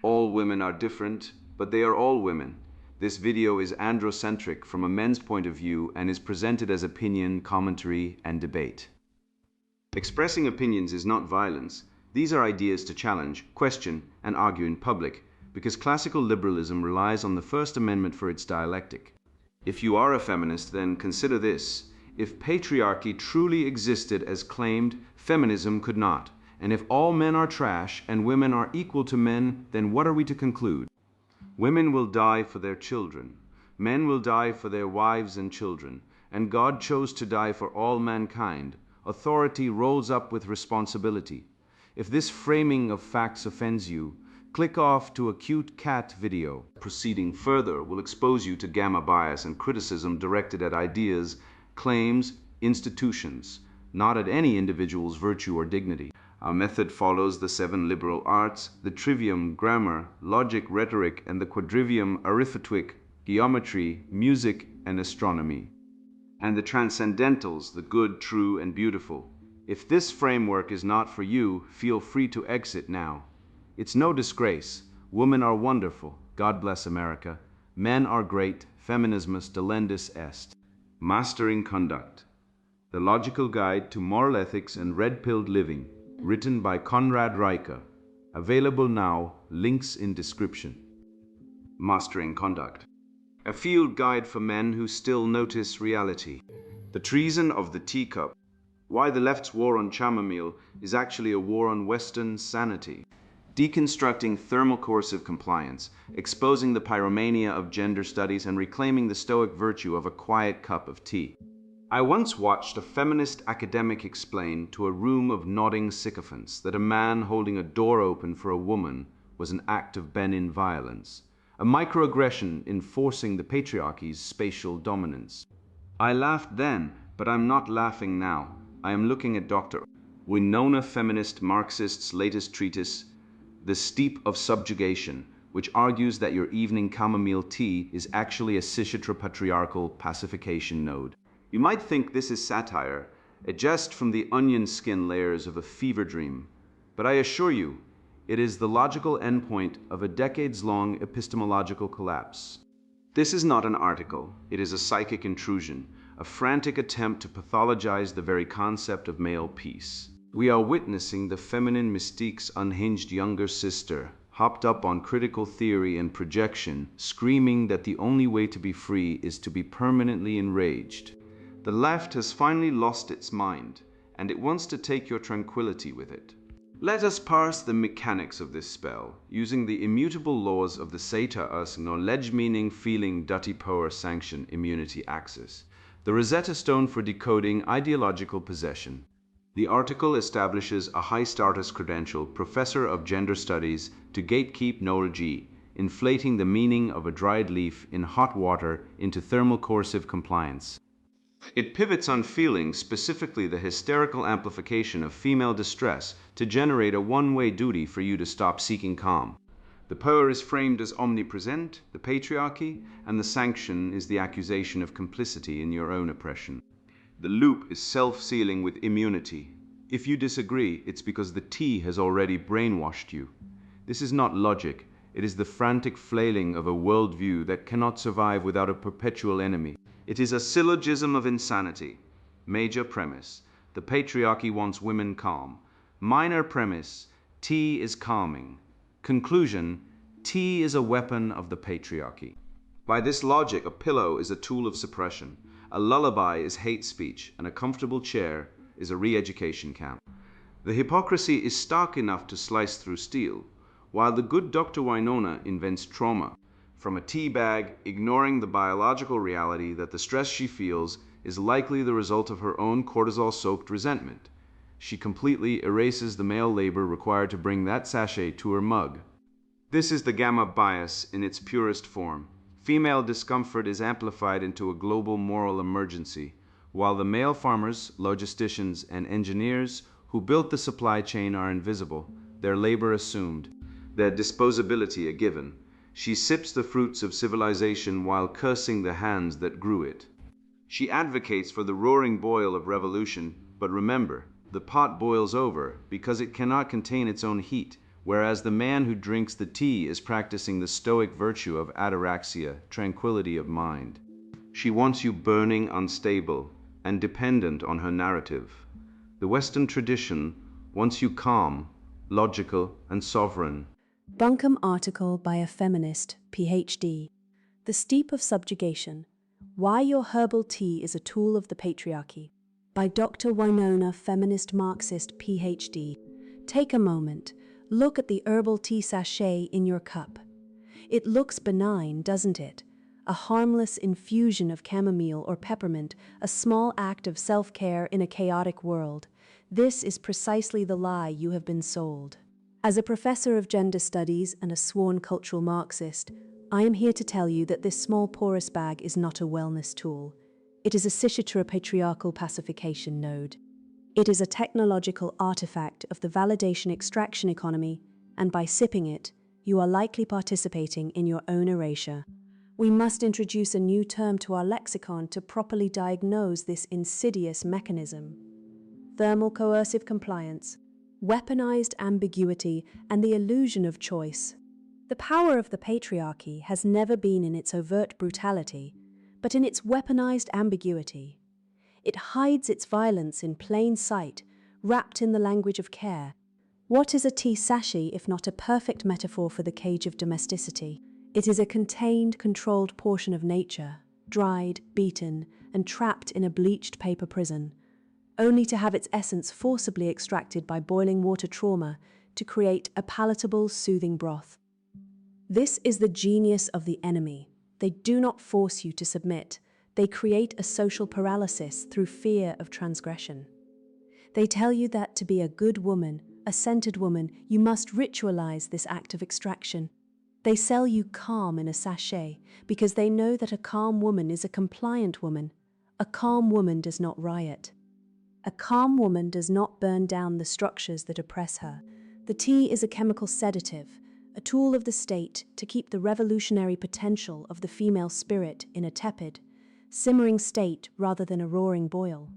All women are different, but they are all women. This video is androcentric from a men's point of view and is presented as opinion, commentary, and debate. Expressing opinions is not violence. These are ideas to challenge, question, and argue in public, because classical liberalism relies on the First Amendment for its dialectic. If you are a feminist, then consider this. If patriarchy truly existed as claimed, feminism could not. And if all men are trash and women are equal to men, then what are we to conclude? Women will die for their children. Men will die for their wives and children. And God chose to die for all mankind. Authority rolls up with responsibility. If this framing of facts offends you, click off to a cute cat video. Proceeding further will expose you to gamma bias and criticism directed at ideas, claims, institutions, not at any individual's virtue or dignity. Our method follows the 7 liberal arts, the trivium, grammar, logic, rhetoric, and the quadrivium, arithmetic, geometry, music, and astronomy. And the transcendentals, the good, true, and beautiful. If this framework is not for you, feel free to exit now. It's no disgrace. Women are wonderful. God bless America. Men are great. Feminismus delendus est. Mastering Conduct. The Logical Guide to Moral Ethics and Red-Pilled Living. Written by Conrad Riker. Available now. Links in description. Mastering Conduct. A field guide for men who still notice reality. The treason of the teacup. Why the left's war on chamomile is actually a war on Western sanity. Deconstructing thermal coercive compliance, exposing the pyromania of gender studies, and reclaiming the stoic virtue of a quiet cup of tea. I once watched a feminist academic explain to a room of nodding sycophants that a man holding a door open for a woman was an act of benign violence, a microaggression enforcing the patriarchy's spatial dominance. I laughed then, but I'm not laughing now. I am looking at Dr. Winona feminist Marxist's latest treatise, The Steep of Subjugation, which argues that your evening chamomile tea is actually a cis-heteropatriarchal pacification node. You might think this is satire, a jest from the onion skin layers of a fever dream, but I assure you, it is the logical endpoint of a decades-long epistemological collapse. This is not an article, it is a psychic intrusion, a frantic attempt to pathologize the very concept of male peace. We are witnessing the feminine mystique's unhinged younger sister, hopped up on critical theory and projection, screaming that the only way to be free is to be permanently enraged. The left has finally lost its mind, and it wants to take your tranquility with it. Let us parse the mechanics of this spell, using the immutable laws of the Seta us knowledge meaning feeling duty power sanction immunity axis, the Rosetta Stone for decoding ideological possession. The article establishes a high status credential, Professor of Gender Studies, to gatekeep knowledge, inflating the meaning of a dried leaf in hot water into thermal coercive compliance. It pivots on feeling, specifically the hysterical amplification of female distress, to generate a one-way duty for you to stop seeking calm. The power is framed as omnipresent, the patriarchy, and the sanction is the accusation of complicity in your own oppression. The loop is self-sealing with immunity. If you disagree, it's because the tea has already brainwashed you. This is not logic, it is the frantic flailing of a worldview that cannot survive without a perpetual enemy. It is a syllogism of insanity. Major premise: the patriarchy wants women calm. Minor premise: tea is calming. Conclusion: tea is a weapon of the patriarchy. By this logic, a pillow is a tool of suppression, a lullaby is hate speech, and a comfortable chair is a re-education camp. The hypocrisy is stark enough to slice through steel, while the good Dr. Winona invents trauma. From a tea bag, ignoring the biological reality that the stress she feels is likely the result of her own cortisol-soaked resentment. She completely erases the male labor required to bring that sachet to her mug. This is the gamma bias in its purest form. Female discomfort is amplified into a global moral emergency, while the male farmers, logisticians, and engineers who built the supply chain are invisible, their labor assumed, their disposability a given. She sips the fruits of civilization while cursing the hands that grew it. She advocates for the roaring boil of revolution, but remember, the pot boils over because it cannot contain its own heat, whereas the man who drinks the tea is practicing the stoic virtue of ataraxia, tranquility of mind. She wants you burning, unstable, and dependent on her narrative. The Western tradition wants you calm, logical, and sovereign. Bunkum article by a feminist, PhD. The Steep of Subjugation. Why Your Herbal Tea is a Tool of the Patriarchy. By Dr. Winona, feminist Marxist, PhD. Take a moment. Look at the herbal tea sachet in your cup. It looks benign, doesn't it? A harmless infusion of chamomile or peppermint, a small act of self-care in a chaotic world. This is precisely the lie you have been sold. As a professor of gender studies and a sworn cultural Marxist, I am here to tell you that this small porous bag is not a wellness tool. It is a patriarchal pacification node. It is a technological artifact of the validation extraction economy, and by sipping it, you are likely participating in your own erasure. We must introduce a new term to our lexicon to properly diagnose this insidious mechanism. Thermal coercive compliance, weaponized ambiguity, and the illusion of choice. The power of the patriarchy has never been in its overt brutality, but in its weaponized ambiguity. It hides its violence in plain sight, wrapped in the language of care. What is a tea sachet if not a perfect metaphor for the cage of domesticity? It is a contained, controlled portion of nature, dried, beaten, and trapped in a bleached paper prison, only to have its essence forcibly extracted by boiling water trauma to create a palatable, soothing broth. This is the genius of the enemy. They do not force you to submit. They create a social paralysis through fear of transgression. They tell you that to be a good woman, a centered woman, you must ritualize this act of extraction. They sell you calm in a sachet because they know that a calm woman is a compliant woman. A calm woman does not riot. A calm woman does not burn down the structures that oppress her. The tea is a chemical sedative, a tool of the state to keep the revolutionary potential of the female spirit in a tepid, simmering state rather than a roaring boil.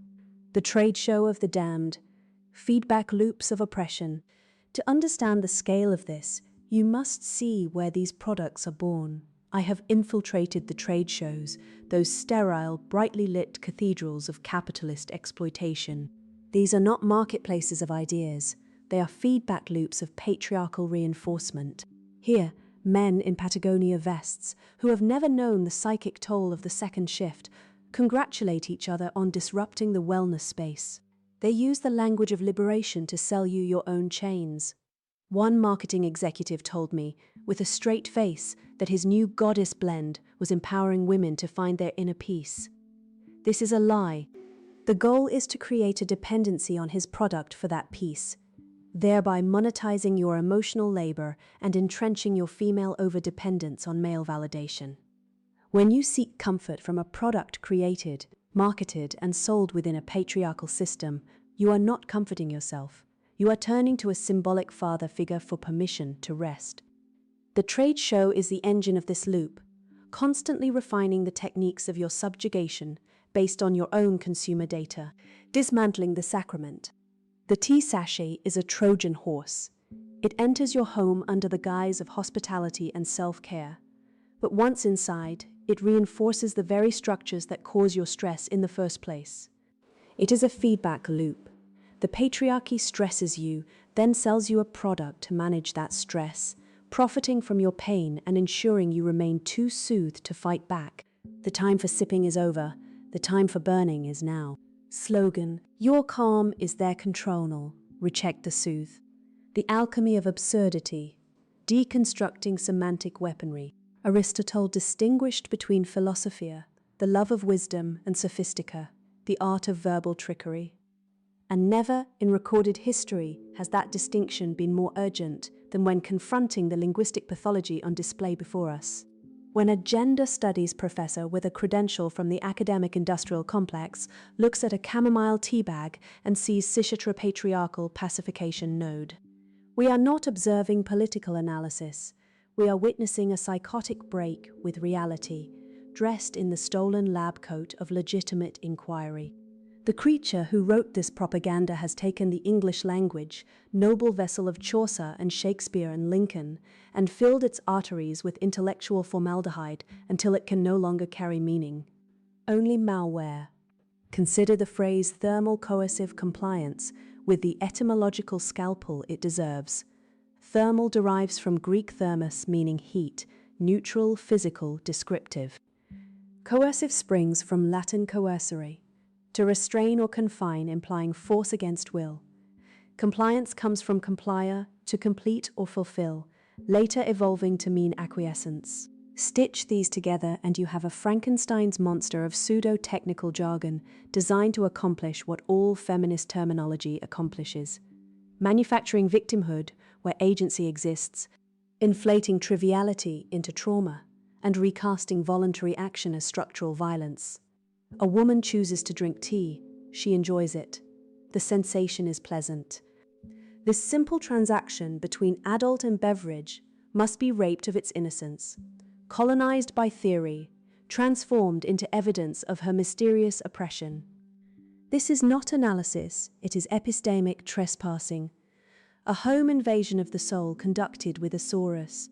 The trade show of the damned, feedback loops of oppression. To understand the scale of this, you must see where these products are born. I have infiltrated the trade shows, those sterile, brightly lit cathedrals of capitalist exploitation. These are not marketplaces of ideas. They are feedback loops of patriarchal reinforcement. Here, men in Patagonia vests, who have never known the psychic toll of the second shift, congratulate each other on disrupting the wellness space. They use the language of liberation to sell you your own chains. One marketing executive told me, with a straight face, that his new goddess blend was empowering women to find their inner peace. This is a lie. The goal is to create a dependency on his product for that peace, thereby monetizing your emotional labor and entrenching your female overdependence on male validation. When you seek comfort from a product created, marketed, and sold within a patriarchal system, you are not comforting yourself. You are turning to a symbolic father figure for permission to rest. The trade show is the engine of this loop, constantly refining the techniques of your subjugation based on your own consumer data, dismantling the sacrament. The tea sachet is a Trojan horse. It enters your home under the guise of hospitality and self-care. But once inside, it reinforces the very structures that cause your stress in the first place. It is a feedback loop. The patriarchy stresses you, then sells you a product to manage that stress, profiting from your pain and ensuring you remain too soothed to fight back. The time for sipping is over. The time for burning is now. Slogan: your calm is their control. Reject the soothe. The alchemy of absurdity. Deconstructing semantic weaponry. Aristotle distinguished between philosophia, the love of wisdom, and sophistica, the art of verbal trickery. And never in recorded history has that distinction been more urgent than when confronting the linguistic pathology on display before us. When a gender studies professor with a credential from the academic-industrial complex looks at a chamomile tea bag and sees patriarchal pacification node. We are not observing political analysis. We are witnessing a psychotic break with reality, dressed in the stolen lab coat of legitimate inquiry. The creature who wrote this propaganda has taken the English language, noble vessel of Chaucer and Shakespeare and Lincoln, and filled its arteries with intellectual formaldehyde until it can no longer carry meaning. Only malware. Consider the phrase thermal coercive compliance with the etymological scalpel it deserves. Thermal derives from Greek thermos, meaning heat, neutral, physical, descriptive. Coercive springs from Latin coercere, to restrain or confine, implying force against will. Compliance comes from complier, to complete or fulfill, later evolving to mean acquiescence. Stitch these together and you have a Frankenstein's monster of pseudo-technical jargon designed to accomplish what all feminist terminology accomplishes. Manufacturing victimhood where agency exists, inflating triviality into trauma, and recasting voluntary action as structural violence. A woman chooses to drink tea. She enjoys it. The sensation is pleasant. This simple transaction between adult and beverage must be raped of its innocence, colonized by theory, transformed into evidence of her mysterious oppression. This is not analysis, it is epistemic trespassing, a home invasion of the soul conducted with a saurus.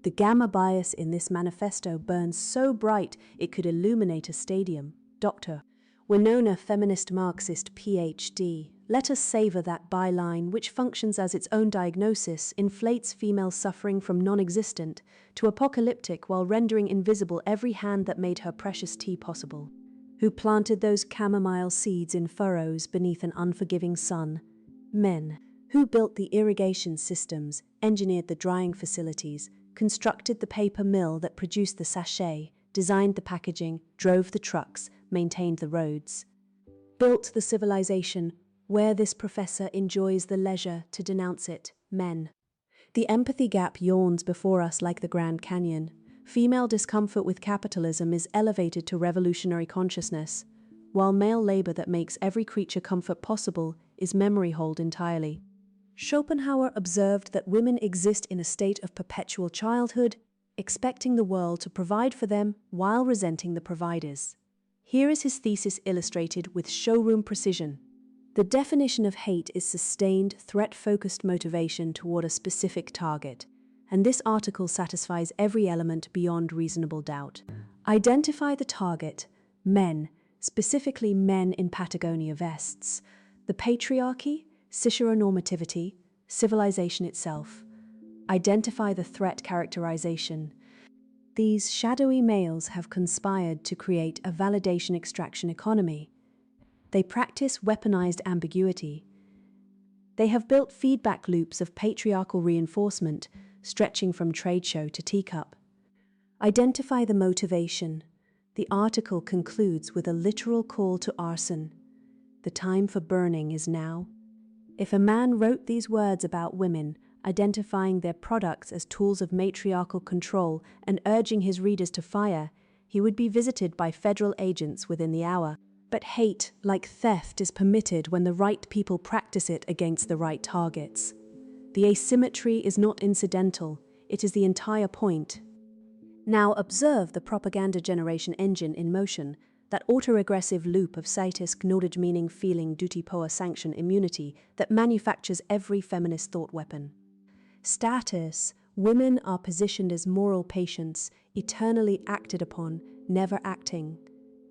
The gamma bias in this manifesto burns so bright it could illuminate a stadium. Dr. Winona, feminist Marxist, PhD. Let us savor that byline, which functions as its own diagnosis, inflates female suffering from non-existent to apocalyptic while rendering invisible every hand that made her precious tea possible. Who planted those chamomile seeds in furrows beneath an unforgiving sun? Men. Who built the irrigation systems, engineered the drying facilities, constructed the paper mill that produced the sachet, designed the packaging, drove the trucks, maintained the roads, built the civilization where this professor enjoys the leisure to denounce it? Men. The empathy gap yawns before us like the Grand Canyon. Female discomfort with capitalism is elevated to revolutionary consciousness, while male labor that makes every creature comfort possible is memory hold entirely. Schopenhauer observed that women exist in a state of perpetual childhood, expecting the world to provide for them while resenting the providers. Here is his thesis illustrated with showroom precision. The definition of hate is sustained, threat-focused motivation toward a specific target, and this article satisfies every element beyond reasonable doubt. Identify the target: men, specifically men in Patagonia vests, the patriarchy, cisheteronormativity, civilization itself. Identify the threat characterization. These shadowy males have conspired to create a validation extraction economy. They practice weaponized ambiguity. They have built feedback loops of patriarchal reinforcement, stretching from trade show to teacup. Identify the motivation. The article concludes with a literal call to arson. The time for burning is now. If a man wrote these words about women, identifying their products as tools of matriarchal control and urging his readers to fire, he would be visited by federal agents within the hour. But hate, like theft, is permitted when the right people practice it against the right targets. The asymmetry is not incidental, it is the entire point. Now observe the propaganda generation engine in motion, that autoregressive loop of cited, knowledge, meaning, feeling, duty, power, sanction, immunity that manufactures every feminist thought weapon. Status: women are positioned as moral patients, eternally acted upon, never acting.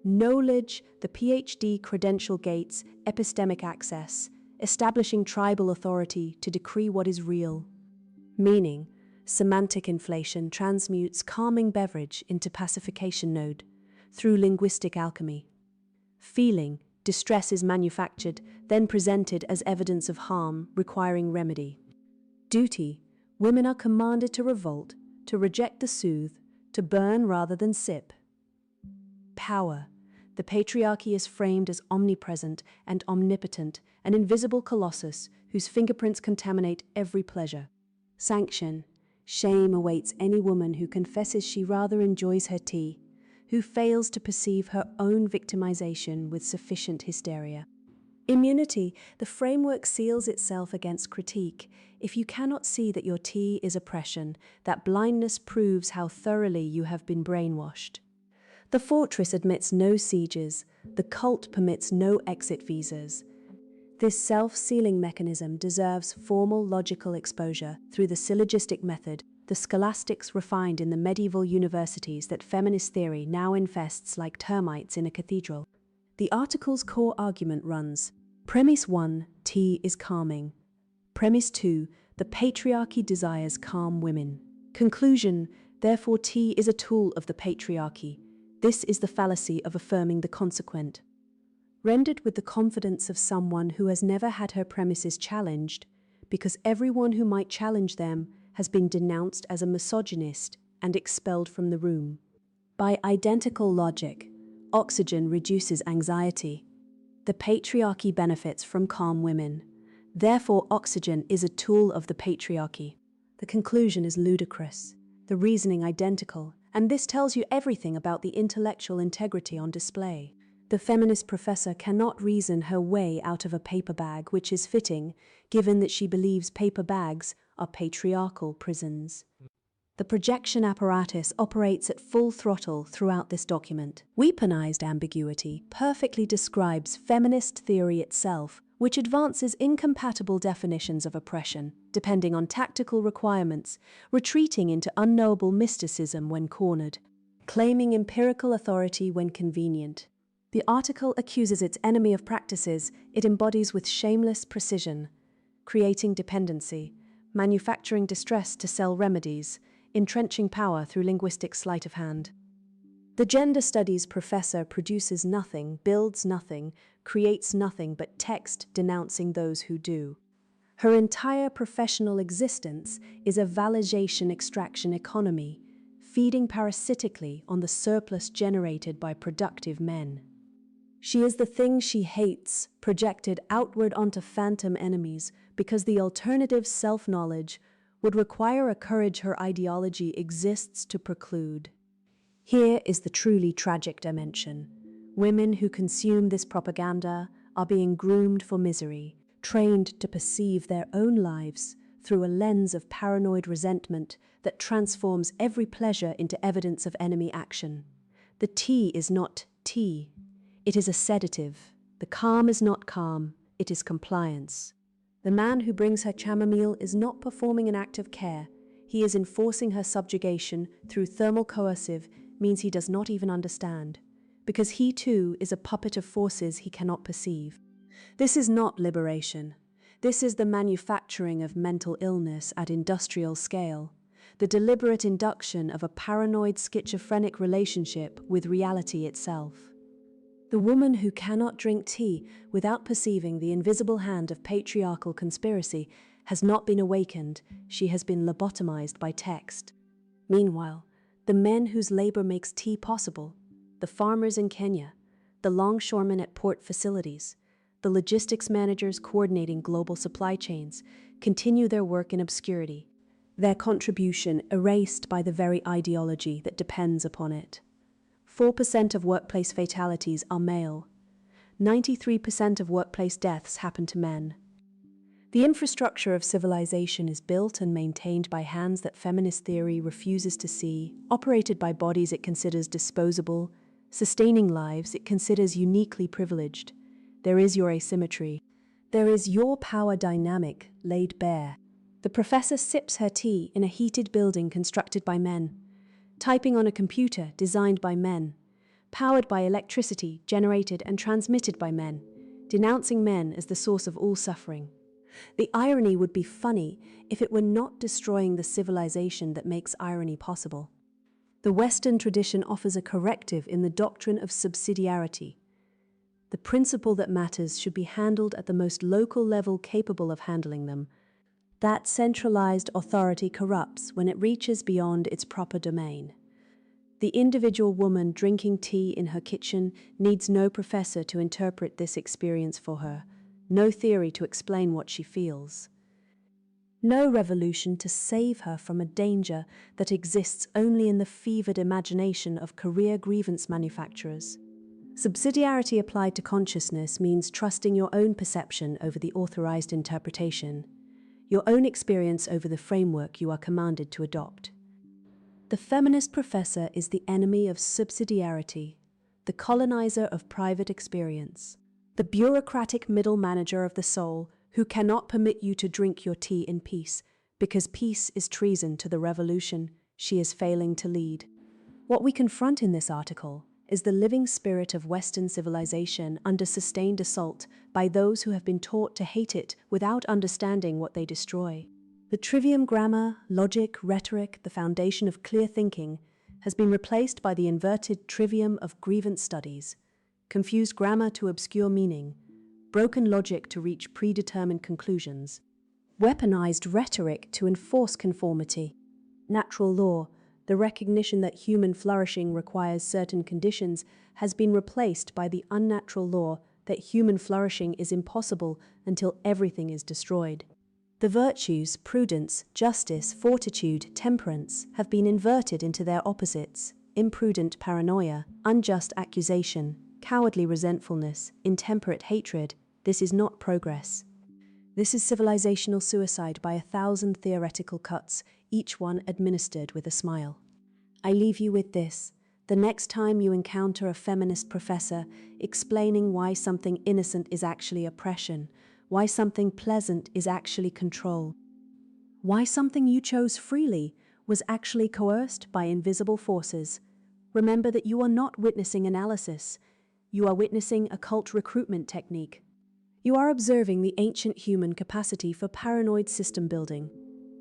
Knowledge: the PhD credential gates, epistemic access, establishing tribal authority to decree what is real. Meaning: semantic inflation transmutes calming beverage into pacification node through linguistic alchemy. Feeling: distress is manufactured, then presented as evidence of harm requiring remedy. Duty: women are commanded to revolt, to reject the soothe, to burn rather than sip. Power: the patriarchy is framed as omnipresent and omnipotent, an invisible colossus whose fingerprints contaminate every pleasure. Sanction: shame awaits any woman who confesses she rather enjoys her tea, who fails to perceive her own victimization with sufficient hysteria. Immunity: the framework seals itself against critique. If you cannot see that your tea is oppression, that blindness proves how thoroughly you have been brainwashed. The fortress admits no sieges, the cult permits no exit visas. This self-sealing mechanism deserves formal logical exposure through the syllogistic method the scholastics refined in the medieval universities that feminist theory now infests like termites in a cathedral. The article's core argument runs: Premise 1, tea is calming. Premise 2, the patriarchy desires calm women. Conclusion, therefore tea is a tool of the patriarchy. This is the fallacy of affirming the consequent. Rendered with the confidence of someone who has never had her premises challenged, because everyone who might challenge them has been denounced as a misogynist and expelled from the room. By identical logic, oxygen reduces anxiety. The patriarchy benefits from calm women. Therefore, oxygen is a tool of the patriarchy. The conclusion is ludicrous, the reasoning identical, and this tells you everything about the intellectual integrity on display. The feminist professor cannot reason her way out of a paper bag, which is fitting, given that she believes paper bags are patriarchal prisons. The projection apparatus operates at full throttle throughout this document. Weaponized ambiguity perfectly describes feminist theory itself, which advances incompatible definitions of oppression, depending on tactical requirements, retreating into unknowable mysticism when cornered, claiming empirical authority when convenient. The article accuses its enemy of practices it embodies with shameless precision, creating dependency, manufacturing distress to sell remedies, entrenching power through linguistic sleight of hand. The gender studies professor produces nothing, builds nothing, creates nothing but text denouncing those who do. Her entire professional existence is a validation extraction economy, feeding parasitically on the surplus generated by productive men. She is the thing she hates, projected outward onto phantom enemies, because the alternative self-knowledge would require a courage her ideology exists to preclude. Here is the truly tragic dimension. Women who consume this propaganda are being groomed for misery, trained to perceive their own lives through a lens of paranoid resentment that transforms every pleasure into evidence of enemy action. The tea is not tea. It is a sedative. The calm is not calm, it is compliance. The man who brings her chamomile is not performing an act of care. He is enforcing her subjugation through thermal coercive means he does not even understand, because he too is a puppet of forces he cannot perceive. This is not liberation. This is the manufacturing of mental illness at industrial scale, the deliberate induction of a paranoid schizophrenic relationship with reality itself. The woman who cannot drink tea without perceiving the invisible hand of patriarchal conspiracy has not been awakened, she has been lobotomized by text. Meanwhile, the men whose labor makes tea possible, the farmers in Kenya, the longshoremen at port facilities, the logistics managers coordinating global supply chains, continue their work in obscurity, their contribution erased by the very ideology that depends upon it. 4% of workplace fatalities are male. 93% of workplace deaths happen to men. The infrastructure of civilization is built and maintained by hands that feminist theory refuses to see, operated by bodies it considers disposable, sustaining lives it considers uniquely privileged. There is your asymmetry. There is your power dynamic laid bare. The professor sips her tea in a heated building constructed by men, typing on a computer designed by men, powered by electricity generated and transmitted by men, denouncing men as the source of all suffering. The irony would be funny if it were not destroying the civilization that makes irony possible. The Western tradition offers a corrective in the doctrine of subsidiarity. The principle that matters should be handled at the most local level capable of handling them. That centralized authority corrupts when it reaches beyond its proper domain. The individual woman drinking tea in her kitchen needs no professor to interpret this experience for her, no theory to explain what she feels, no revolution to save her from a danger that exists only in the fevered imagination of career grievance manufacturers. Subsidiarity applied to consciousness means trusting your own perception over the authorized interpretation, your own experience over the framework you are commanded to adopt. The feminist professor is the enemy of subsidiarity, the colonizer of private experience, the bureaucratic middle manager of the soul who cannot permit you to drink your tea in peace because peace is treason to the revolution she is failing to lead. What we confront in this article is the living spirit of Western civilization under sustained assault by those who have been taught to hate it without understanding what they destroy. The trivium grammar, logic, rhetoric, the foundation of clear thinking, has been replaced by the inverted trivium of grievance studies, confused grammar to obscure meaning, broken logic to reach predetermined conclusions, weaponized rhetoric to enforce conformity. Natural law, the recognition that human flourishing requires certain conditions, has been replaced by the unnatural law that human flourishing is impossible until everything is destroyed. The virtues, prudence, justice, fortitude, temperance, have been inverted into their opposites: imprudent paranoia, unjust accusation, cowardly resentfulness, intemperate hatred. This is not progress. This is civilizational suicide by 1,000 theoretical cuts, each one administered with a smile. I leave you with this. The next time you encounter a feminist professor explaining why something innocent is actually oppression, why something pleasant is actually control, why something you chose freely was actually coerced by invisible forces, remember that you are not witnessing analysis. You are witnessing a cult recruitment technique. You are observing the ancient human capacity for paranoid system building,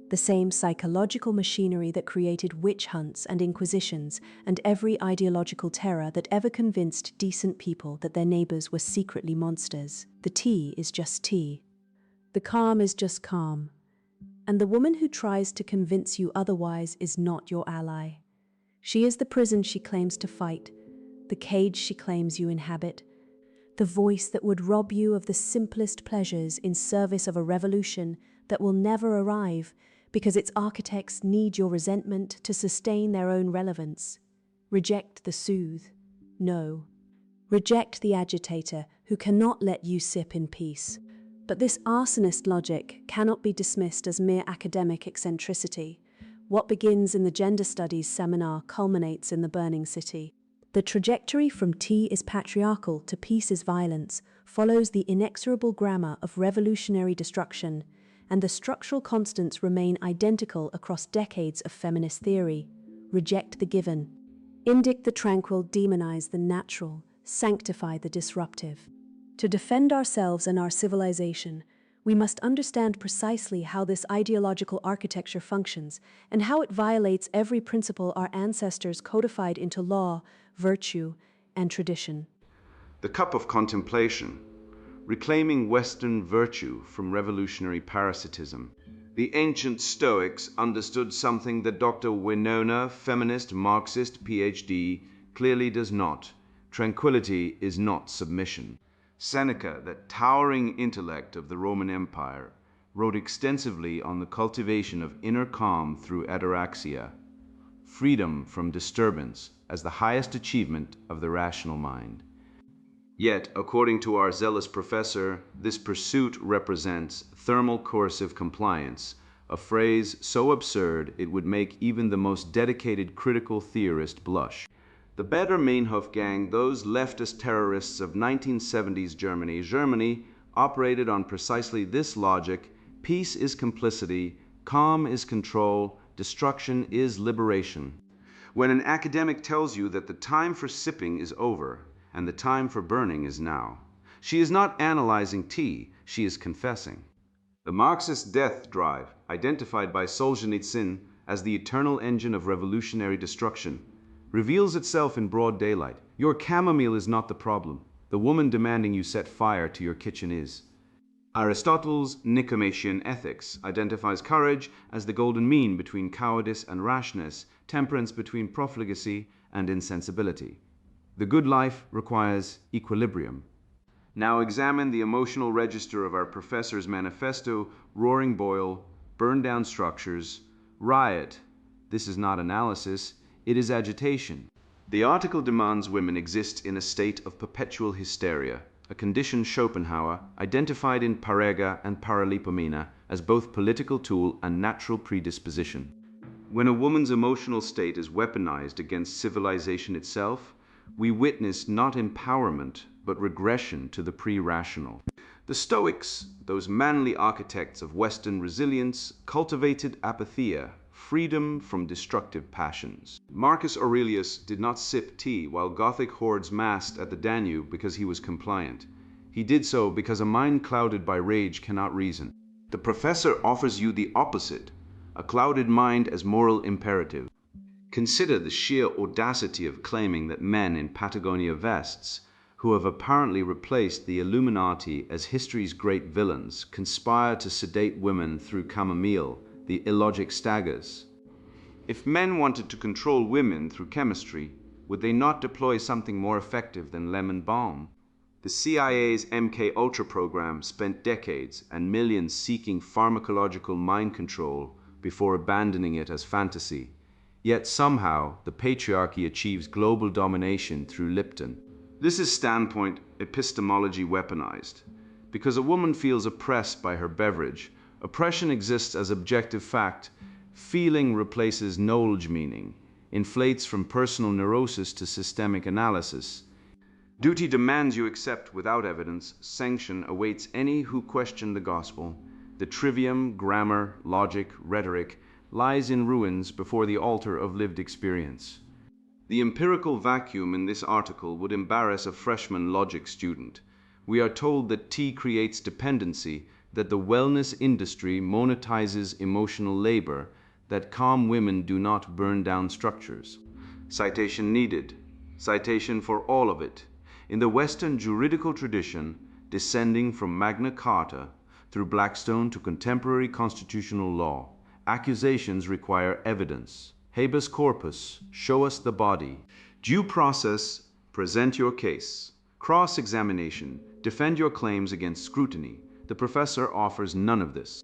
the same psychological machinery that created witch hunts and inquisitions and every ideological terror that ever convinced decent people that their neighbors were secretly monsters. The tea is just tea. The calm is just calm. And the woman who tries to convince you otherwise is not your ally. She is the prison she claims to fight, the cage she claims you inhabit, the voice that would rob you of the simplest pleasures in service of a revolution that will never arrive because its architects need your resentment to sustain their own relevance. Reject the soothe. No. Reject the agitator who cannot let you sip in peace. But this arsonist logic cannot be dismissed as mere academic eccentricity. What begins in the gender studies seminar culminates in the burning city. The trajectory from tea is patriarchal to peace is violence follows the inexorable grammar of revolutionary destruction, and the structural constants remain identical across decades of feminist theory. Reject the given. Indict the tranquil, demonize the natural, sanctify the disruptive. To defend ourselves and our civilization, we must understand precisely how this ideological architecture functions and how it violates every principle our ancestors codified into law, virtue, and tradition. The cup of contemplation, reclaiming Western virtue from revolutionary parasitism. The ancient Stoics understood something that Dr. Winona, feminist, Marxist, PhD, clearly does not. Tranquility is not submission. Seneca, that towering intellect of the Roman Empire, wrote extensively on the cultivation of inner calm through ataraxia, freedom from disturbance as the highest achievement of the rational mind. Yet, according to our zealous professor, this pursuit represents thermal coercive compliance, a phrase so absurd it would make even the most dedicated critical theorist blush. The Baader-Meinhof gang, those leftist terrorists of 1970s Germany operated on precisely this logic: peace is complicity, calm is control, destruction is liberation. When an academic tells you that the time for sipping is over and the time for burning is now, she is not analyzing tea, she is confessing. The Marxist death drive, identified by Solzhenitsyn as the eternal engine of revolutionary destruction, reveals itself in broad daylight. Your chamomile is not the problem. The woman demanding you set fire to your kitchen is. Aristotle's Nicomachean Ethics identifies courage as the golden mean between cowardice and rashness, temperance between profligacy and insensibility. The good life requires equilibrium. Now examine the emotional register of our professor's manifesto: roaring boil, burn down structures, riot. This is not analysis, it is agitation. The article demands women exist in a state of perpetual hysteria, a condition Schopenhauer identified in Parega and Paralipomena as both political tool and natural predisposition. When a woman's emotional state is weaponized against civilization itself, we witness not empowerment, but regression to the pre-rational. The Stoics, those manly architects of Western resilience, cultivated apatheia, freedom from destructive passions. Marcus Aurelius did not sip tea while Gothic hordes massed at the Danube because he was compliant. He did so because a mind clouded by rage cannot reason. The professor offers you the opposite, a clouded mind as moral imperative. Consider the sheer audacity of claiming that men in Patagonia vests, who have apparently replaced the Illuminati as history's great villains, conspire to sedate women through chamomile, the illogic staggers. If men wanted to control women through chemistry, would they not deploy something more effective than lemon balm? The CIA's MK Ultra program spent decades and millions seeking pharmacological mind control before abandoning it as fantasy. Yet somehow, the patriarchy achieves global domination through Lipton. This is standpoint epistemology weaponized. Because a woman feels oppressed by her beverage, oppression exists as objective fact. Feeling replaces knowledge meaning, inflates from personal neurosis to systemic analysis. Duty demands you accept without evidence. Sanction awaits any who question the gospel. The trivium, grammar, logic, rhetoric lies in ruins before the altar of lived experience. The empirical vacuum in this article would embarrass a freshman logic student. We are told that tea creates dependency, that the wellness industry monetizes emotional labor, that calm women do not burn down structures. Citation needed. Citation for all of it. In the Western juridical tradition, descending from Magna Carta through Blackstone to contemporary constitutional law, accusations require evidence. Habeas corpus, show us the body. Due process, present your case. Cross-examination, defend your claims against scrutiny. The professor offers none of this.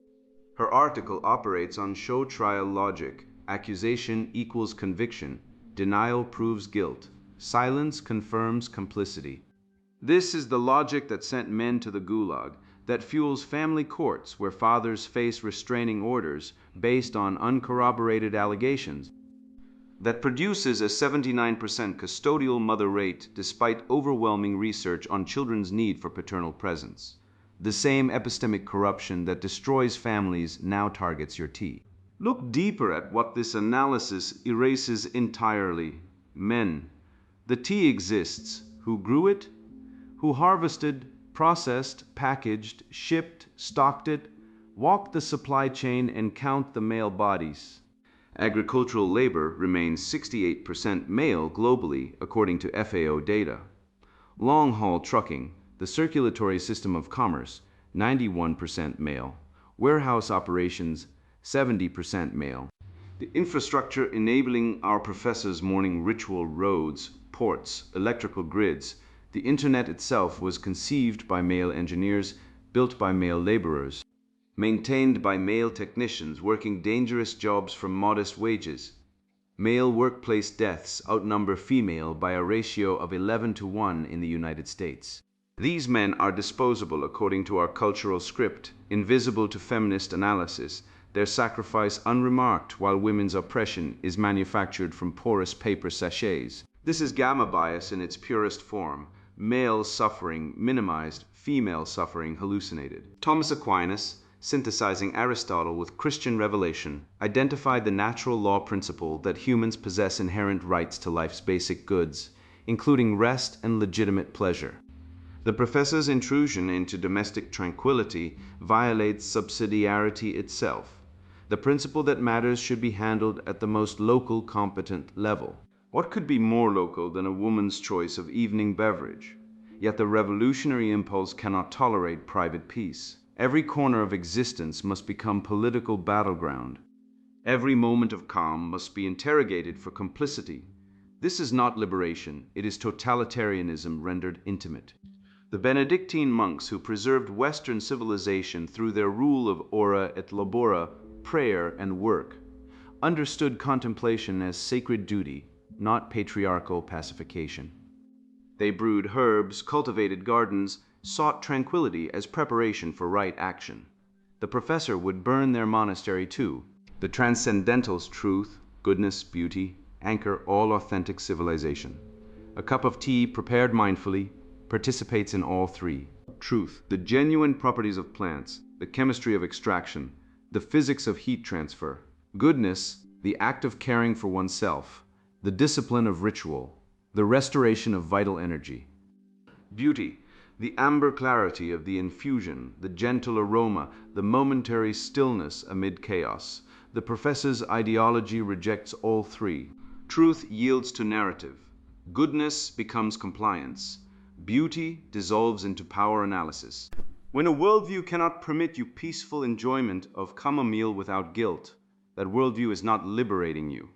Her article operates on show trial logic. Accusation equals conviction. Denial proves guilt. Silence confirms complicity. This is the logic that sent men to the Gulag, that fuels family courts where fathers face restraining orders based on uncorroborated allegations, that produces a 79% custodial mother rate despite overwhelming research on children's need for paternal presence. The same epistemic corruption that destroys families now targets your tea. Look deeper at what this analysis erases entirely. Men. The tea exists. Who grew it? Who harvested, processed, packaged, shipped, stocked it, walk the supply chain and count the male bodies. Agricultural labor remains 68% male globally, according to FAO data. Long-haul trucking, the circulatory system of commerce, 91% male. Warehouse operations, 70% male. The infrastructure enabling our professors' morning ritual, roads, ports, electrical grids, the internet itself was conceived by male engineers, built by male laborers, maintained by male technicians working dangerous jobs for modest wages. Male workplace deaths outnumber female by a ratio of 11-to-1 in the United States. These men are disposable according to our cultural script, invisible to feminist analysis, their sacrifice unremarked while women's oppression is manufactured from porous paper sachets. This is gamma bias in its purest form. Male suffering minimized, female suffering hallucinated. Thomas Aquinas, synthesizing Aristotle with Christian revelation, identified the natural law principle that humans possess inherent rights to life's basic goods, including rest and legitimate pleasure. The professor's intrusion into domestic tranquility violates subsidiarity itself, the principle that matters should be handled at the most local competent level. What could be more local than a woman's choice of evening beverage? Yet the revolutionary impulse cannot tolerate private peace. Every corner of existence must become political battleground. Every moment of calm must be interrogated for complicity. This is not liberation, it is totalitarianism rendered intimate. The Benedictine monks who preserved Western civilization through their rule of ora et labora, prayer and work, understood contemplation as sacred duty, not patriarchal pacification. They brewed herbs, cultivated gardens, sought tranquility as preparation for right action. The professor would burn their monastery too. The transcendentals, truth, goodness, beauty, anchor all authentic civilization. A cup of tea prepared mindfully participates in all three. Truth, the genuine properties of plants, the chemistry of extraction, the physics of heat transfer. Goodness, the act of caring for oneself, the discipline of ritual, the restoration of vital energy. Beauty, the amber clarity of the infusion, the gentle aroma, the momentary stillness amid chaos. The professor's ideology rejects all three. Truth yields to narrative. Goodness becomes compliance. Beauty dissolves into power analysis. When a worldview cannot permit you peaceful enjoyment of chamomile without guilt, that worldview is not liberating you.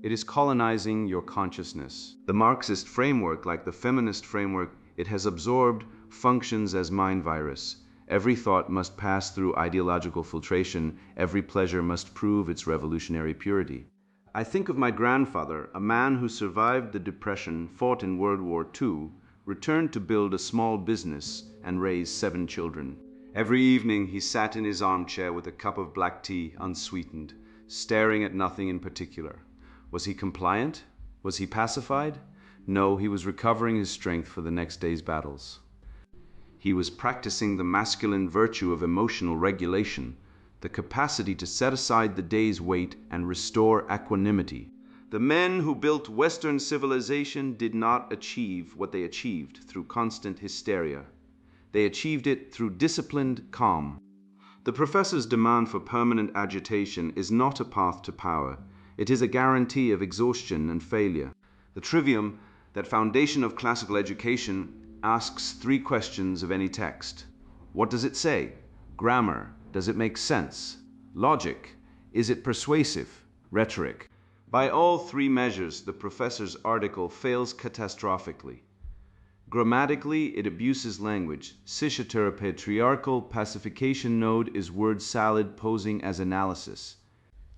It is colonizing your consciousness. The Marxist framework, like the feminist framework it has absorbed, functions as mind virus. Every thought must pass through ideological filtration. Every pleasure must prove its revolutionary purity. I think of my grandfather, a man who survived the Depression, fought in World War II, returned to build a small business, and raise 7 children. Every evening he sat in his armchair with a cup of black tea, unsweetened, staring at nothing in particular. Was he compliant? Was he pacified? No, he was recovering his strength for the next day's battles. He was practicing the masculine virtue of emotional regulation, the capacity to set aside the day's weight and restore equanimity. The men who built Western civilization did not achieve what they achieved through constant hysteria. They achieved it through disciplined calm. The professor's demand for permanent agitation is not a path to power. It is a guarantee of exhaustion and failure. The trivium, that foundation of classical education, asks 3 questions of any text. What does it say? Grammar. Does it make sense? Logic. Is it persuasive? Rhetoric. By all 3 measures, the professor's article fails catastrophically. Grammatically, it abuses language. Citator patriarchal pacification node is word salad posing as analysis.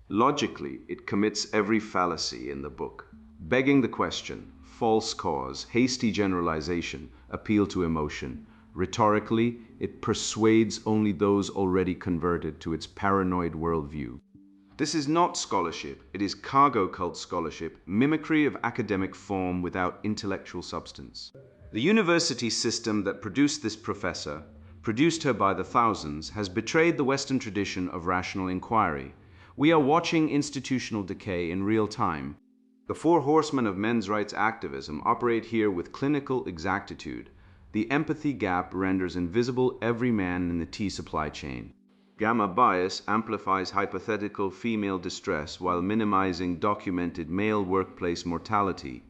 Logically, it commits every fallacy in the book, begging the question, false cause, hasty generalization, appeal to emotion. Rhetorically, it persuades only those already converted to its paranoid worldview. This is not scholarship, it is cargo cult scholarship, mimicry of academic form without intellectual substance. The university system that produced this professor, produced her by the thousands, has betrayed the Western tradition of rational inquiry. We are watching institutional decay in real time. The 4 horsemen of men's rights activism operate here with clinical exactitude. The empathy gap renders invisible every man in the tea supply chain. Gamma bias amplifies hypothetical female distress while minimizing documented male workplace mortality.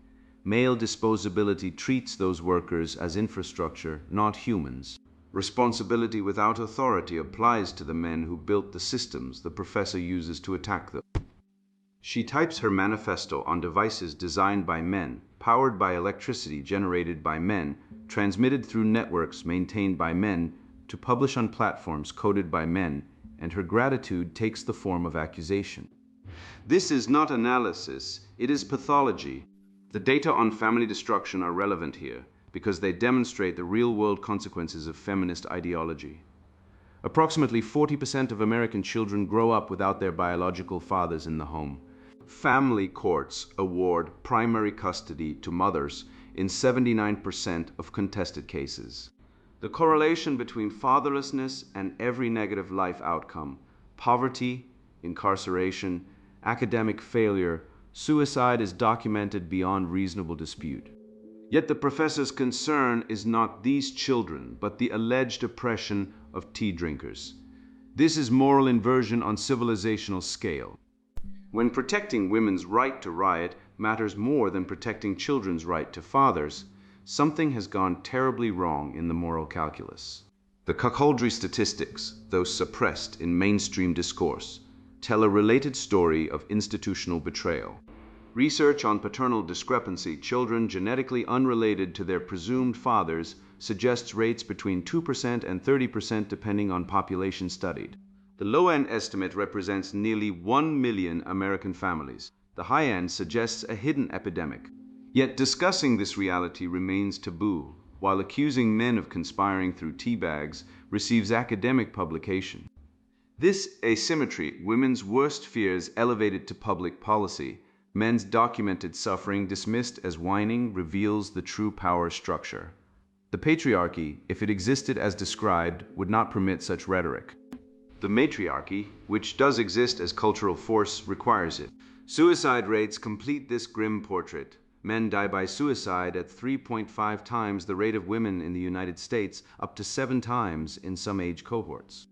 Male disposability treats those workers as infrastructure, not humans. Responsibility without authority applies to the men who built the systems the professor uses to attack them. She types her manifesto on devices designed by men, powered by electricity generated by men, transmitted through networks maintained by men, to publish on platforms coded by men, and her gratitude takes the form of accusation. This is not analysis, it is pathology. The data on family destruction are relevant here because they demonstrate the real-world consequences of feminist ideology. Approximately 40% of American children grow up without their biological fathers in the home. Family courts award primary custody to mothers in 79% of contested cases. The correlation between fatherlessness and every negative life outcome, poverty, incarceration, academic failure, suicide is documented beyond reasonable dispute. Yet the professor's concern is not these children, but the alleged oppression of tea drinkers. This is moral inversion on civilizational scale. When protecting women's right to riot matters more than protecting children's right to fathers, something has gone terribly wrong in the moral calculus. The cuckoldry statistics, though suppressed in mainstream discourse, tell a related story of institutional betrayal. Research on paternal discrepancy, children genetically unrelated to their presumed fathers, suggests rates between 2% and 30% depending on population studied. The low-end estimate represents nearly 1 million American families. The high end suggests a hidden epidemic. Yet discussing this reality remains taboo, while accusing men of conspiring through tea bags receives academic publication. This asymmetry, women's worst fears elevated to public policy, men's documented suffering dismissed as whining, reveals the true power structure. The patriarchy, if it existed as described, would not permit such rhetoric. The matriarchy, which does exist as cultural force, requires it. Suicide rates complete this grim portrait. Men die by suicide at 3.5 times the rate of women in the United States, up to 7 times in some age cohorts.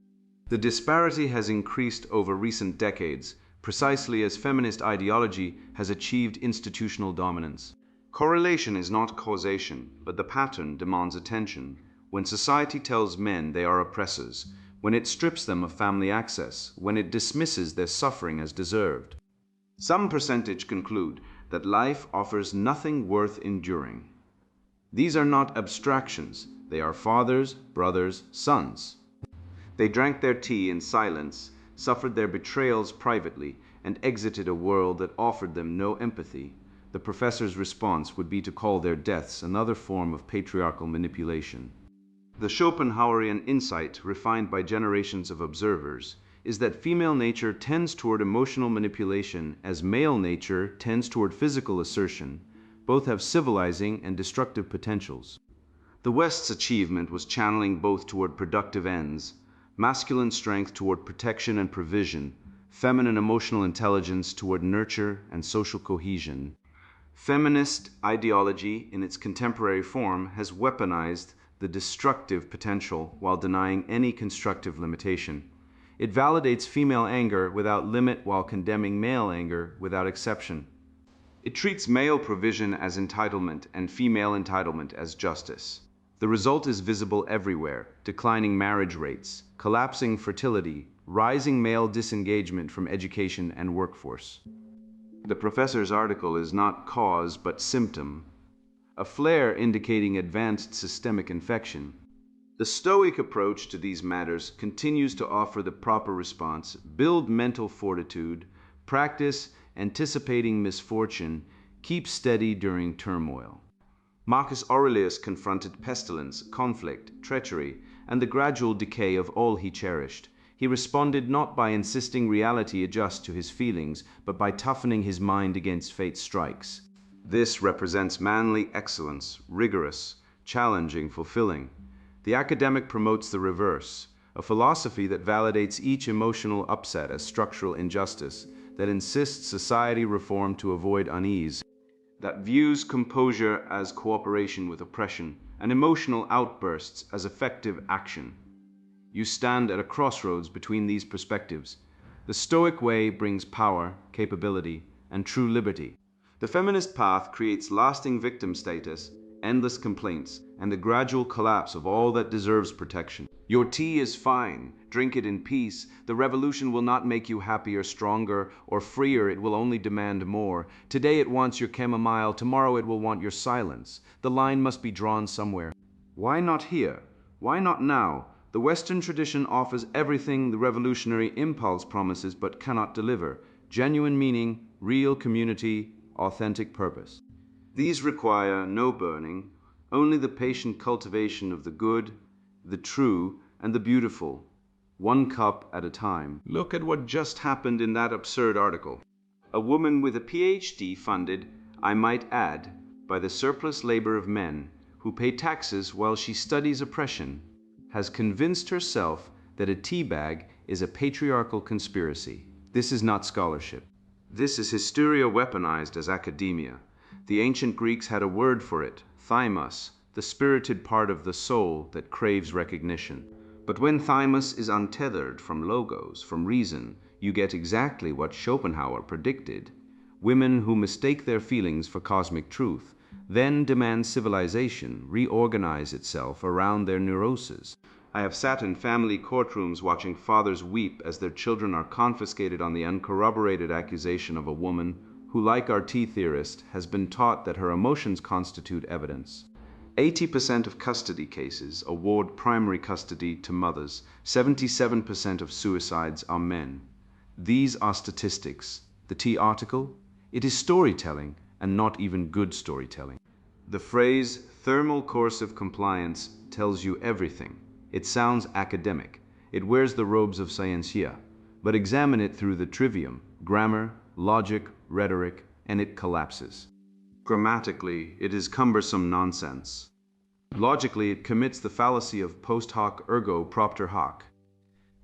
The disparity has increased over recent decades, precisely as feminist ideology has achieved institutional dominance. Correlation is not causation, but the pattern demands attention. When society tells men they are oppressors, when it strips them of family access, when it dismisses their suffering as deserved, some percentage conclude that life offers nothing worth enduring. These are not abstractions, they are fathers, brothers, sons. They drank their tea in silence, suffered their betrayals privately, and exited a world that offered them no empathy. The professor's response would be to call their deaths another form of patriarchal manipulation. The Schopenhauerian insight, refined by generations of observers, is that female nature tends toward emotional manipulation as male nature tends toward physical assertion. Both have civilizing and destructive potentials. The West's achievement was channeling both toward productive ends, masculine strength toward protection and provision, feminine emotional intelligence toward nurture and social cohesion. Feminist ideology, in its contemporary form, has weaponized the destructive potential while denying any constructive limitation. It validates female anger without limit while condemning male anger without exception. It treats male provision as entitlement and female entitlement as justice. The result is visible everywhere: declining marriage rates, collapsing fertility, rising male disengagement from education and workforce. The professor's article is not cause but symptom, a flare indicating advanced systemic infection. The Stoic approach to these matters continues to offer the proper response: build mental fortitude, practice anticipating misfortune, keep steady during turmoil. Marcus Aurelius confronted pestilence, conflict, treachery, and the gradual decay of all he cherished. He responded not by insisting reality adjust to his feelings, but by toughening his mind against fate's strikes. This represents manly excellence, rigorous, challenging, fulfilling. The academic promotes the reverse, a philosophy that validates each emotional upset as structural injustice, that insists society reform to avoid unease, that views composure as cooperation with oppression, and emotional outbursts as effective action. You stand at a crossroads between these perspectives. The Stoic way brings power, capability, and true liberty. The feminist path creates lasting victim status, endless complaints, and the gradual collapse of all that deserves protection. Your tea is fine. Drink it in peace. The revolution will not make you happier, stronger, or freer. It will only demand more. Today it wants your chamomile. Tomorrow it will want your silence. The line must be drawn somewhere. Why not here? Why not now? The Western tradition offers everything the revolutionary impulse promises but cannot deliver: genuine meaning, real community, authentic purpose. These require no burning, only the patient cultivation of the good, the true, and the beautiful, one cup at a time. Look at what just happened in that absurd article. A woman with a PhD funded, I might add, by the surplus labor of men who pay taxes while she studies oppression, has convinced herself that a tea bag is a patriarchal conspiracy. This is not scholarship. This is hysteria weaponized as academia. The ancient Greeks had a word for it: thymos, the spirited part of the soul that craves recognition. But when thymos is untethered from logos, from reason, you get exactly what Schopenhauer predicted: women who mistake their feelings for cosmic truth, then demand civilization reorganize itself around their neuroses. I have sat in family courtrooms watching fathers weep as their children are confiscated on the uncorroborated accusation of a woman who, like our tea theorist, has been taught that her emotions constitute evidence. 80% of custody cases award primary custody to mothers. 77% of suicides are men. These are statistics. The tea article? It is storytelling, and not even good storytelling. The phrase thermal coercive compliance tells you everything. It sounds academic. It wears the robes of scientia, but examine it through the trivium, grammar, logic, rhetoric, and it collapses. Grammatically, it is cumbersome nonsense. Logically, it commits the fallacy of post hoc ergo propter hoc.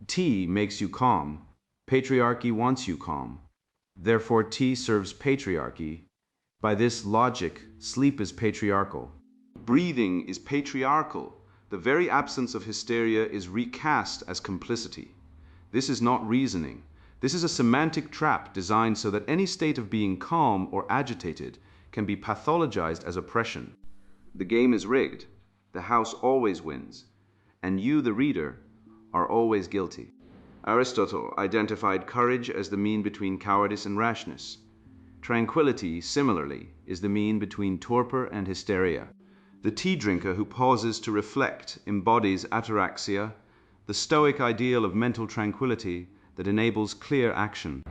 Tea makes you calm. Patriarchy wants you calm. Therefore, tea serves patriarchy. By this logic, sleep is patriarchal. Breathing is patriarchal. The very absence of hysteria is recast as complicity. This is not reasoning. This is a semantic trap designed so that any state of being calm or agitated can be pathologized as oppression. The game is rigged. The house always wins. And you, the reader, are always guilty. Aristotle identified courage as the mean between cowardice and rashness. Tranquility, similarly, is the mean between torpor and hysteria. The tea drinker who pauses to reflect embodies ataraxia, the Stoic ideal of mental tranquility that enables clear action.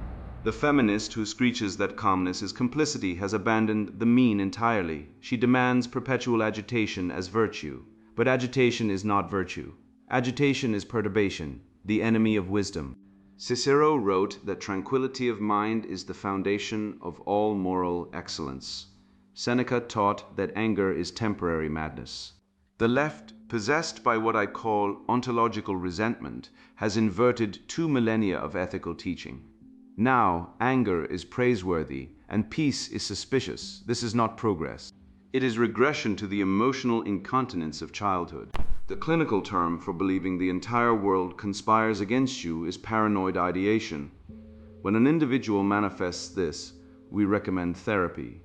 The feminist who screeches that calmness is complicity has abandoned the mean entirely. She demands perpetual agitation as virtue. But agitation is not virtue. Agitation is perturbation, the enemy of wisdom. Cicero wrote that tranquility of mind is the foundation of all moral excellence. Seneca taught that anger is temporary madness. The left, possessed by what I call ontological resentment, has inverted 2 millennia of ethical teaching. Now, anger is praiseworthy and peace is suspicious. This is not progress. It is regression to the emotional incontinence of childhood. The clinical term for believing the entire world conspires against you is paranoid ideation. When an individual manifests this, we recommend therapy.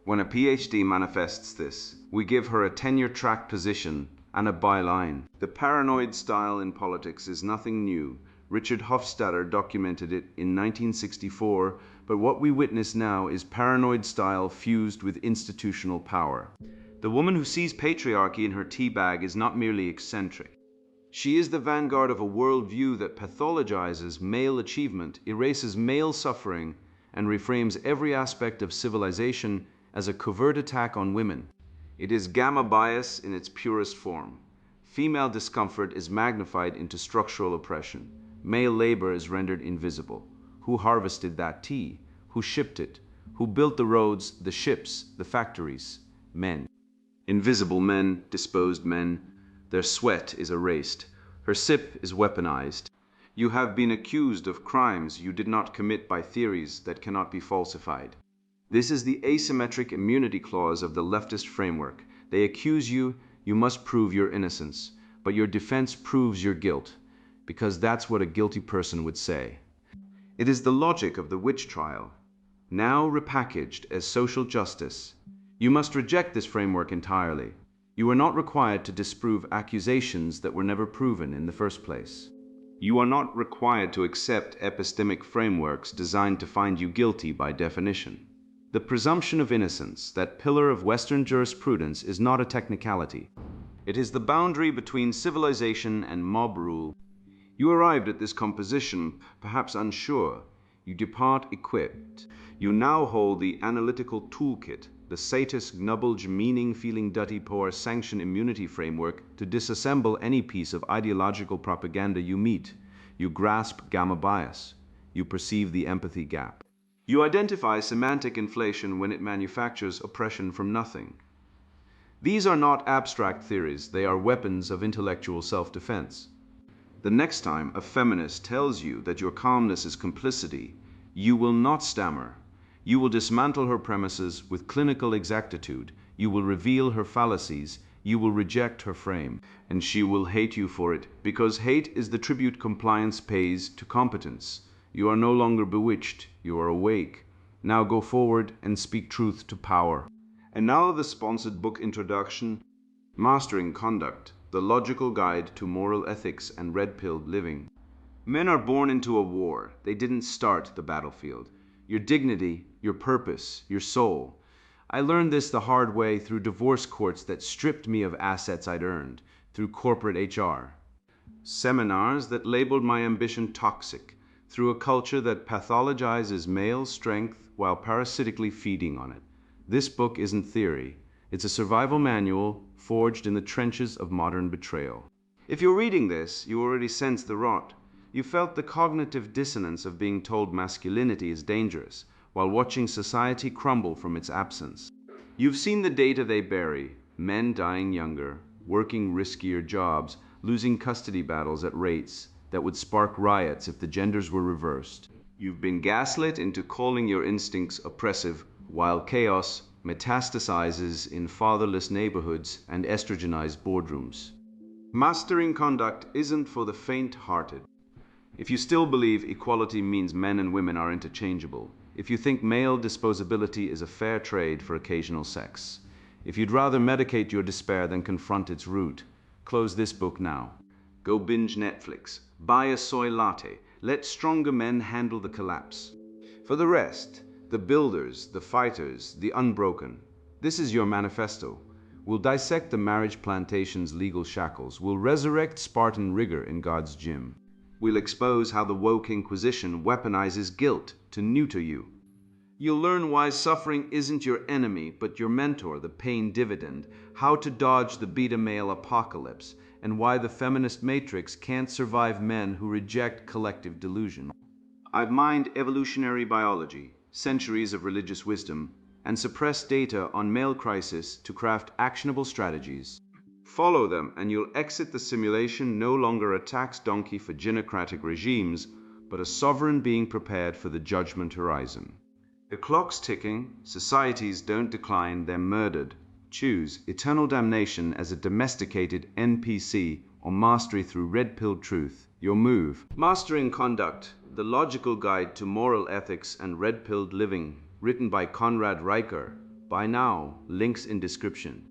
When a PhD manifests this, we give her a tenure-track position and a byline. The paranoid style in politics is nothing new. Richard Hofstadter documented it in 1964, but what we witness now is paranoid style fused with institutional power. The woman who sees patriarchy in her tea bag is not merely eccentric. She is the vanguard of a worldview that pathologizes male achievement, erases male suffering, and reframes every aspect of civilization as a covert attack on women. It is gamma bias in its purest form. Female discomfort is magnified into structural oppression. Male labor is rendered invisible. Who harvested that tea? Who shipped it? Who built the roads, the ships, the factories? Men. Invisible men, disposed men. Their sweat is erased. Her sip is weaponized. You have been accused of crimes you did not commit by theories that cannot be falsified. This is the asymmetric immunity clause of the leftist framework. They accuse you, you must prove your innocence, but your defense proves your guilt, because that's what a guilty person would say. It is the logic of the witch trial, now repackaged as social justice. You must reject this framework entirely. You are not required to disprove accusations that were never proven in the first place. You are not required to accept epistemic frameworks designed to find you guilty by definition. The presumption of innocence, that pillar of Western jurisprudence, is not a technicality. It is the boundary between civilization and mob rule. You arrived at this composition, perhaps unsure. You depart equipped. You now hold the analytical toolkit, the satis gnubulge meaning feeling dutty poor sanction immunity framework to disassemble any piece of ideological propaganda you meet. You grasp gamma bias. You perceive the empathy gap. You identify semantic inflation when it manufactures oppression from nothing. These are not abstract theories, they are weapons of intellectual self-defense. The next time a feminist tells you that your calmness is complicity, you will not stammer. You will dismantle her premises with clinical exactitude. You will reveal her fallacies. You will reject her frame. And she will hate you for it, because hate is the tribute compliance pays to competence. You are no longer bewitched. You are awake. Now go forward and speak truth to power. And now the sponsored book introduction, Mastering Conduct, the Logical Guide to Moral Ethics and Red-Pilled Living. Men are born into a war. They didn't start the battlefield. Your dignity, your purpose, your soul. I learned this the hard way through divorce courts that stripped me of assets I'd earned, through corporate HR. Seminars that labeled my ambition toxic, through a culture that pathologizes male strength while parasitically feeding on it. This book isn't theory. It's a survival manual forged in the trenches of modern betrayal. If you're reading this, you already sense the rot. You felt the cognitive dissonance of being told masculinity is dangerous, while watching society crumble from its absence. You've seen the data they bury: men dying younger, working riskier jobs, losing custody battles at rates that would spark riots if the genders were reversed. You've been gaslit into calling your instincts oppressive, while chaos metastasizes in fatherless neighborhoods and estrogenized boardrooms. Mastering conduct isn't for the faint-hearted. If you still believe equality means men and women are interchangeable, if you think male disposability is a fair trade for occasional sex, if you'd rather medicate your despair than confront its root, close this book now. Go binge Netflix, buy a soy latte, let stronger men handle the collapse. For the rest, the builders, the fighters, the unbroken, this is your manifesto. We'll dissect the marriage plantation's legal shackles. We'll resurrect Spartan rigor in God's gym. We'll expose how the woke Inquisition weaponizes guilt to neuter you. You'll learn why suffering isn't your enemy, but your mentor, the pain dividend, how to dodge the beta male apocalypse, and why the feminist matrix can't survive men who reject collective delusion. I've mined evolutionary biology, centuries of religious wisdom, and suppressed data on male crisis to craft actionable strategies. Follow them and you'll exit the simulation no longer a tax donkey for gynocratic regimes, but a sovereign being prepared for the judgment horizon. The clock's ticking, societies don't decline, they're murdered. Choose eternal damnation as a domesticated NPC or mastery through red-pilled truth. Your move. Mastering Conduct, the logical guide to moral ethics and red-pilled living, written by Conrad Riker. Buy now, links in description.